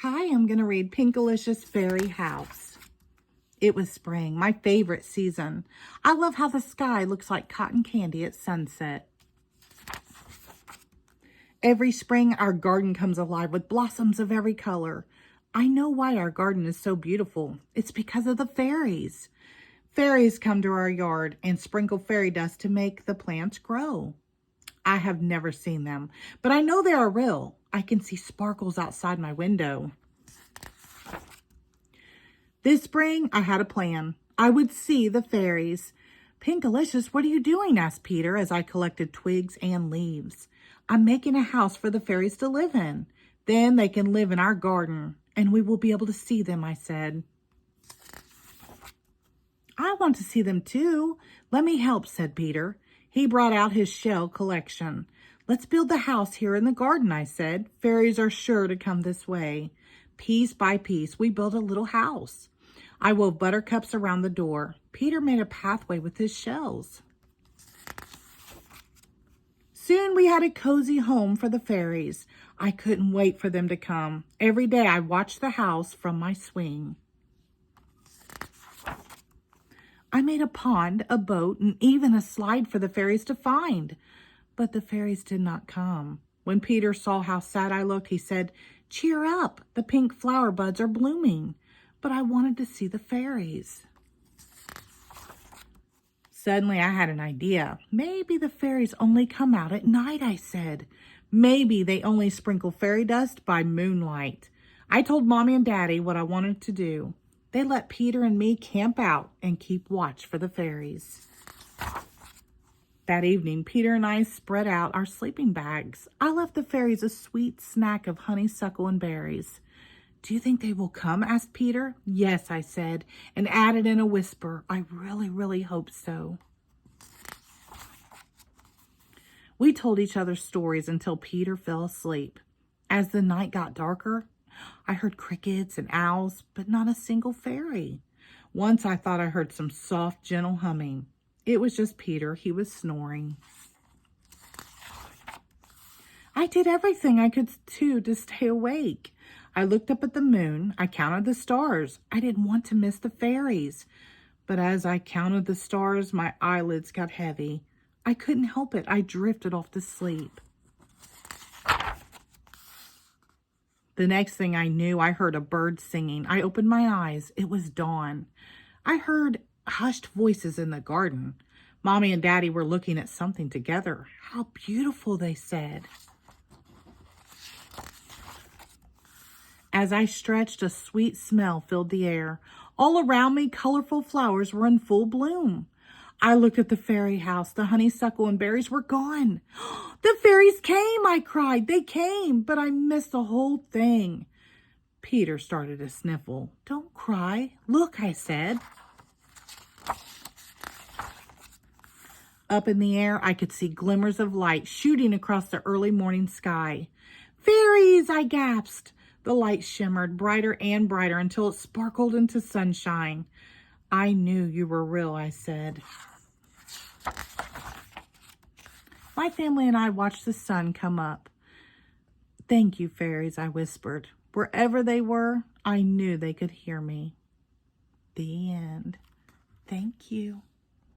Hi, I'm going to read Pinkalicious Fairy House. It was spring, my favorite season. I love how the sky looks like cotton candy at sunset. Every spring, our garden comes alive with blossoms of every color. I know why our garden is so beautiful. It's because of the fairies. Fairies come to our yard and sprinkle fairy dust to make the plants grow. I have never seen them, but I know they are real. I can see sparkles outside my window. This spring, I had a plan. I would see the fairies. Pinkalicious, what are you doing? Asked Peter as I collected twigs and leaves. I'm making a house for the fairies to live in. Then they can live in our garden, and we will be able to see them, I said. I want to see them too. Let me help, said Peter. He brought out his shell collection. Let's build the house here in the garden, I said. Fairies are sure to come this way. Piece by piece, we built a little house. I wove buttercups around the door. Peter made a pathway with his shells. Soon we had a cozy home for the fairies. I couldn't wait for them to come. Every day I watched the house from my swing. I made a pond, a boat, and even a slide for the fairies to find. But the fairies did not come. When Peter saw how sad I looked, he said, "Cheer up, the pink flower buds are blooming." But I wanted to see the fairies. Suddenly I had an idea. Maybe the fairies only come out at night, I said. Maybe they only sprinkle fairy dust by moonlight. I told Mommy and Daddy what I wanted to do. They let Peter and me camp out and keep watch for the fairies. That evening, Peter and I spread out our sleeping bags. I left the fairies a sweet snack of honeysuckle and berries. "Do you think they will come?" asked Peter. "Yes," I said, and added in a whisper, "I really, really hope so." We told each other stories until Peter fell asleep. As the night got darker, I heard crickets and owls, but not a single fairy. Once I thought I heard some soft, gentle humming. It was just Peter. He was snoring. I did everything I could do to stay awake. I looked up at the moon. I counted the stars. I didn't want to miss the fairies. But as I counted the stars, my eyelids got heavy. I couldn't help it. I drifted off to sleep. The next thing I knew, I heard a bird singing. I opened my eyes. It was dawn. I heard hushed voices in the garden. Mommy and Daddy were looking at something together. "How beautiful," they said. As I stretched, a sweet smell filled the air. All around me, colorful flowers were in full bloom. I looked at the fairy house. The honeysuckle and berries were gone. "The fairies came," I cried. "They came, but I missed the whole thing." Peter started to sniffle. "Don't cry. Look," I said. Up in the air, I could see glimmers of light shooting across the early morning sky. "Fairies!" I gasped. The light shimmered brighter and brighter until it sparkled into sunshine. "I knew you were real," I said. My family and I watched the sun come up. "Thank you, fairies," I whispered. Wherever they were, I knew they could hear me. The end. Thank you.